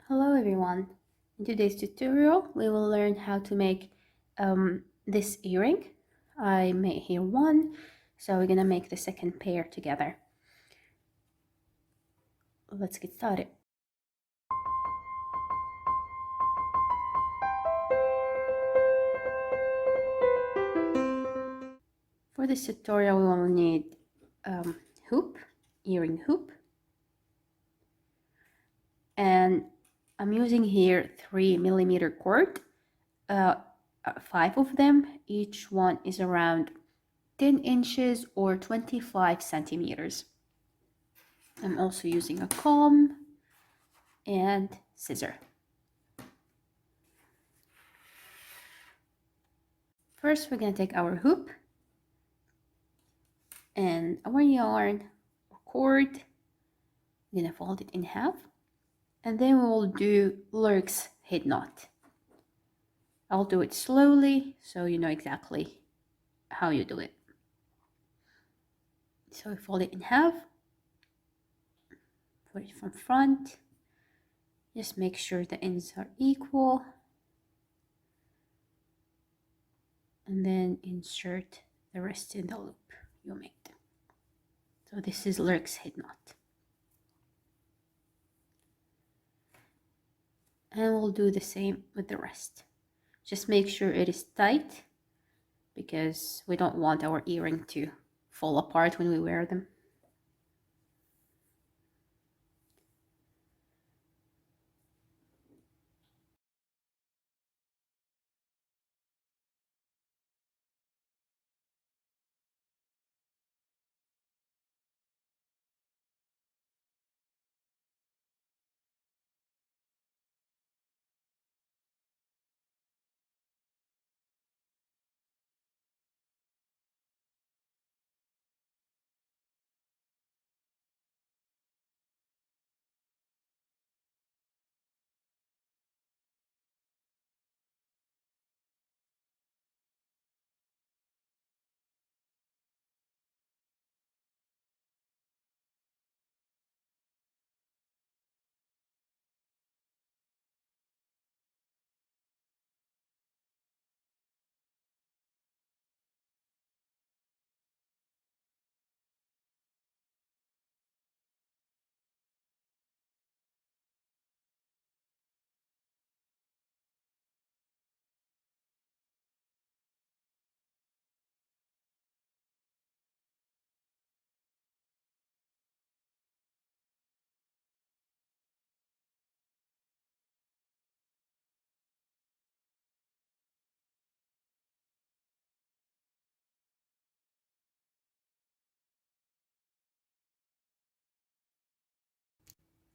Hello everyone. In today's tutorial, we will learn how to make this earring. I made here one, so we're gonna make the second pair together. Let's get started. For this tutorial, we will need hoop, earring hoop, and I'm using here 3mm cord, 5 of them. Each one is around 10 inches or 25 centimeters. I'm also using a comb and scissor. First, we're going to take our hoop and our yarn or cord. We're going to fold it in half, and then we'll do lurk's head knot. I'll do it slowly so you know exactly how you do it. So we fold it in half, put it from front. Just make sure the ends are equal, and then insert the rest in the loop you made. So this is lurk's head knot. And we'll do the same with the rest. Just make sure it is tight because we don't want our earring to fall apart when we wear them.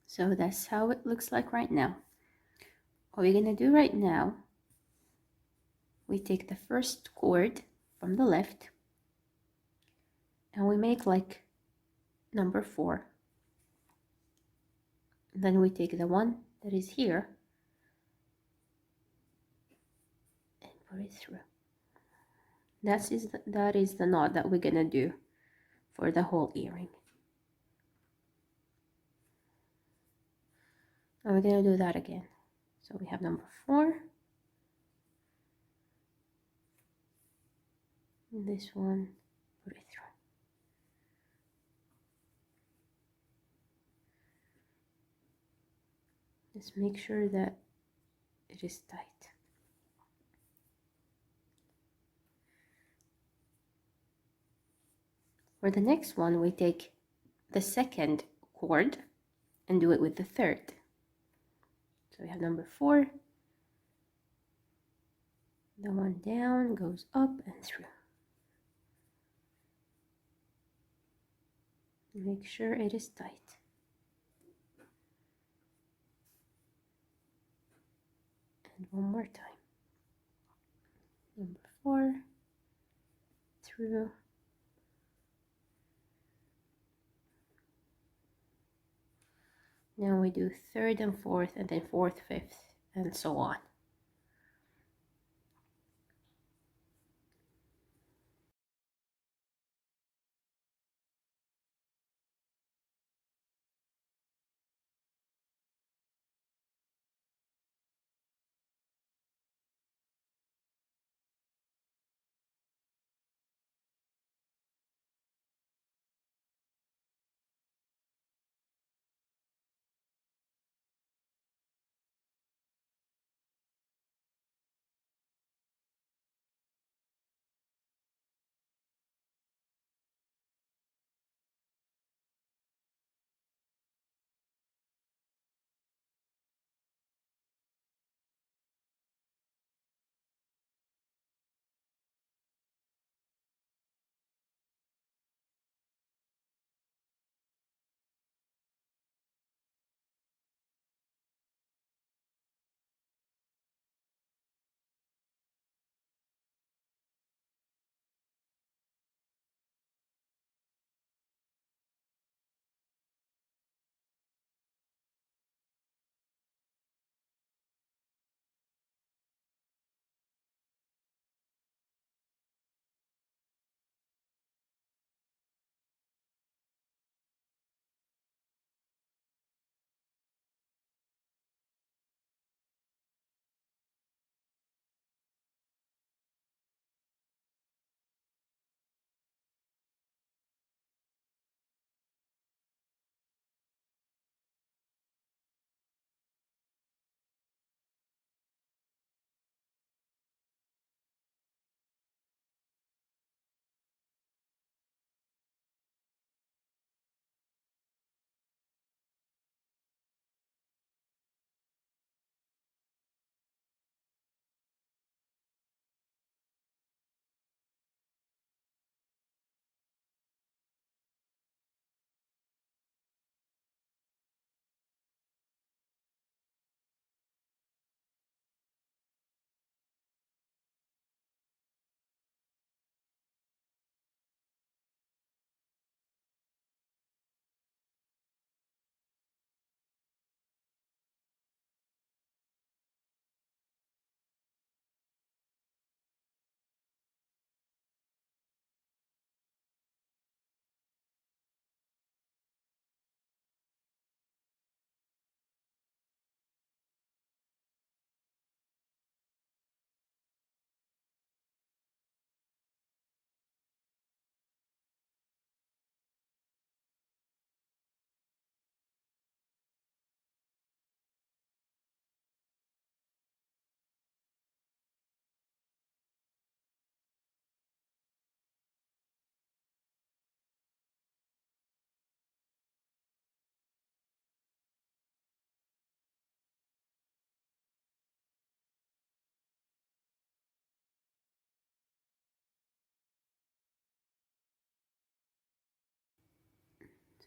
So that's how it looks like right now. What we're gonna do right now, we take the first cord from the left and we make like number 4. Then we take the one that is here and put it through. That is the knot that we're gonna do for the whole earring. And we're gonna do that again. So we have number 4. And this one, put it through. Just make sure that it is tight. For the next one, we take the second cord and do it with the third. So we have number 4. The one down goes up and through. Make sure it is tight. And one more time. Number 4 through. Now we do third and fourth, and then fourth, fifth, and so on.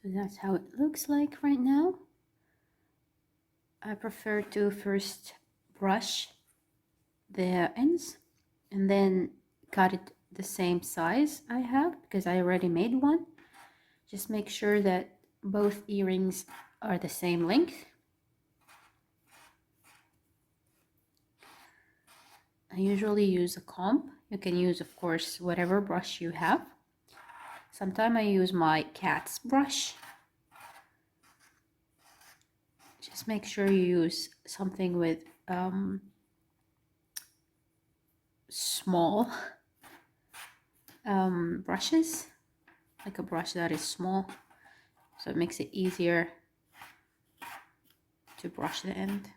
So that's how it looks like right now. I prefer to first brush the ends and then cut it the same size I have because I already made one. Just make sure that both earrings are the same length. I usually use a comb. You can use, of course, whatever brush you have. Sometimes I use my cat's brush. Just make sure you use something with small brushes, like a brush that is small, so it makes it easier to brush the end.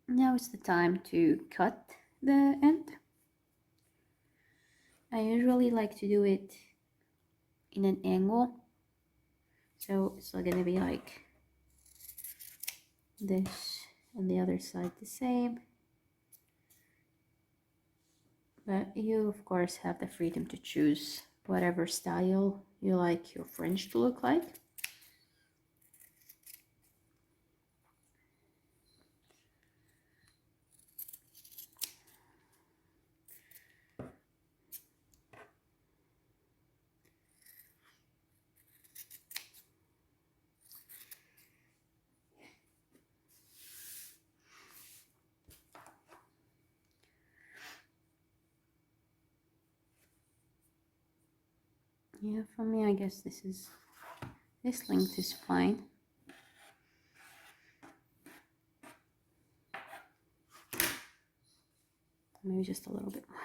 Now it's the time to cut the end. I usually like to do it in an angle, so it's not gonna be like this and the other side the same. But you, of course, have the freedom to choose whatever style you like your fringe to look like. Yeah, for me, I guess this length is fine. Maybe just a little bit more.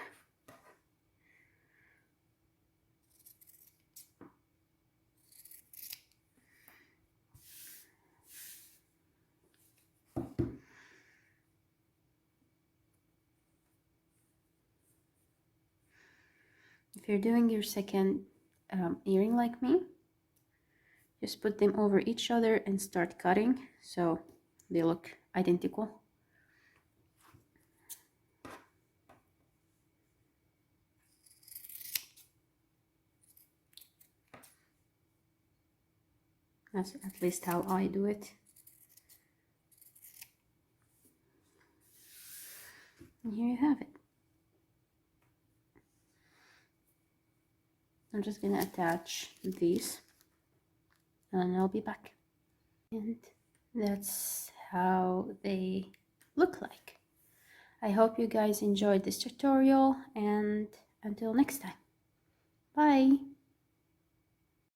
If you're doing your second earring like me, just put them over each other and start cutting so they look identical. That's at least how I do it. And here you have it. I'm just gonna attach these and I'll be back. And that's how they look like. I hope you guys enjoyed this tutorial, and until next time, bye!